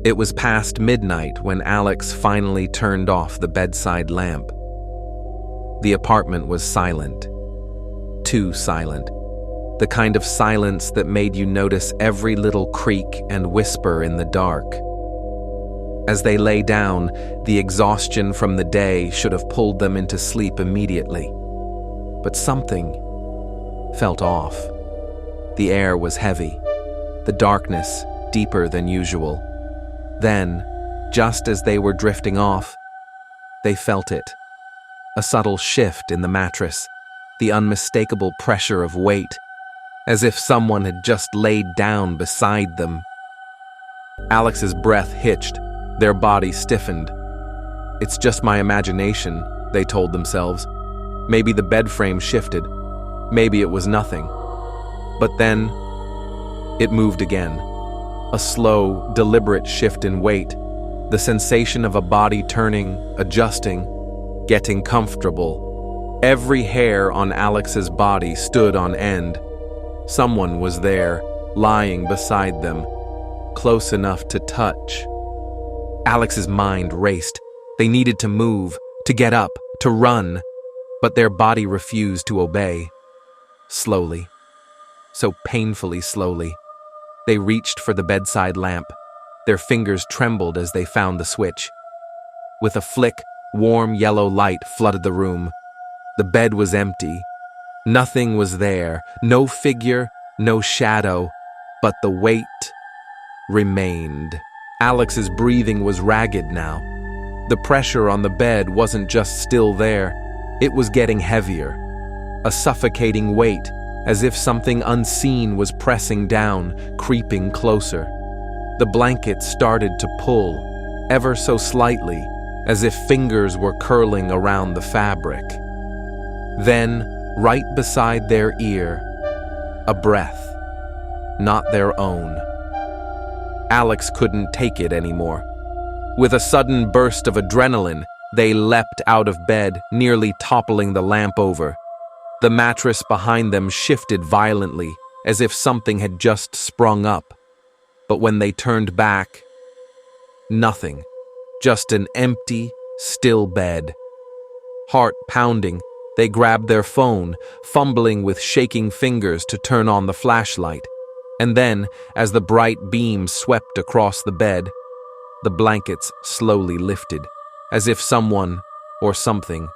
It was past midnight when Alex finally turned off the bedside lamp. The apartment was silent. Too silent. The kind of silence that made you notice every little creak and whisper in the dark. As they lay down, the exhaustion from the day should have pulled them into sleep immediately. But something felt off. The air was heavy, the darkness deeper than usual. Then, just as they were drifting off, they felt it. A subtle shift in the mattress, the unmistakable pressure of weight, as if someone had just laid down beside them. Alex's breath hitched, their body stiffened. It's just my imagination, they told themselves. Maybe the bed frame shifted. Maybe it was nothing. But then, it moved again. A slow, deliberate shift in weight, the sensation of a body turning, adjusting, getting comfortable. Every hair on Alex's body stood on end. Someone was there, lying beside them, close enough to touch. Alex's mind raced. They needed to move, to get up, to run, but their body refused to obey. Slowly, so painfully slowly, they reached for the bedside lamp. Their fingers trembled as they found the switch. With a flick, warm yellow light flooded the room. The bed was empty. Nothing was there, no figure, no shadow, but the weight remained. Alex's breathing was ragged now. The pressure on the bed wasn't just still there, it was getting heavier. A suffocating weight, as if something unseen was pressing down, creeping closer. The blanket started to pull, ever so slightly, as if fingers were curling around the fabric. Then, right beside their ear, a breath, not their own. Alex couldn't take it anymore. With a sudden burst of adrenaline, they leapt out of bed, nearly toppling the lamp over. The mattress behind them shifted violently, as if something had just sprung up. But when they turned back, nothing. Just an empty, still bed. Heart pounding, they grabbed their phone, fumbling with shaking fingers to turn on the flashlight. And then, as the bright beam swept across the bed, the blankets slowly lifted, as if someone, or something,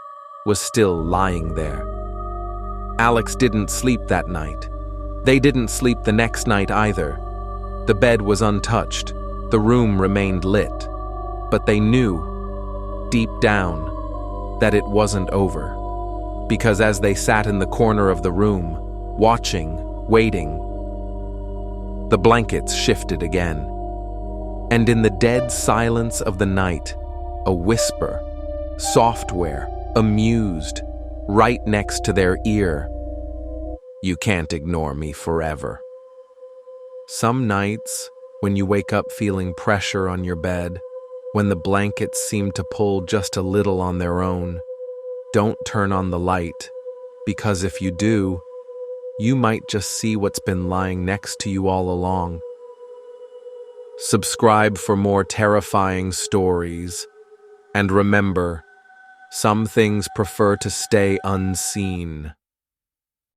was still lying there. Alex didn't sleep that night. They didn't sleep the next night either. The bed was untouched, the room remained lit, but they knew, deep down, that it wasn't over. Because as they sat in the corner of the room, watching, waiting, the blankets shifted again. And in the dead silence of the night, a whisper, software, amused, right next to their ear. You can't ignore me forever. Some nights, when you wake up feeling pressure on your bed, when the blankets seem to pull just a little on their own, don't turn on the light, because if you do, you might just see what's been lying next to you all along. Subscribe for more terrifying stories, and remember, some things prefer to stay unseen.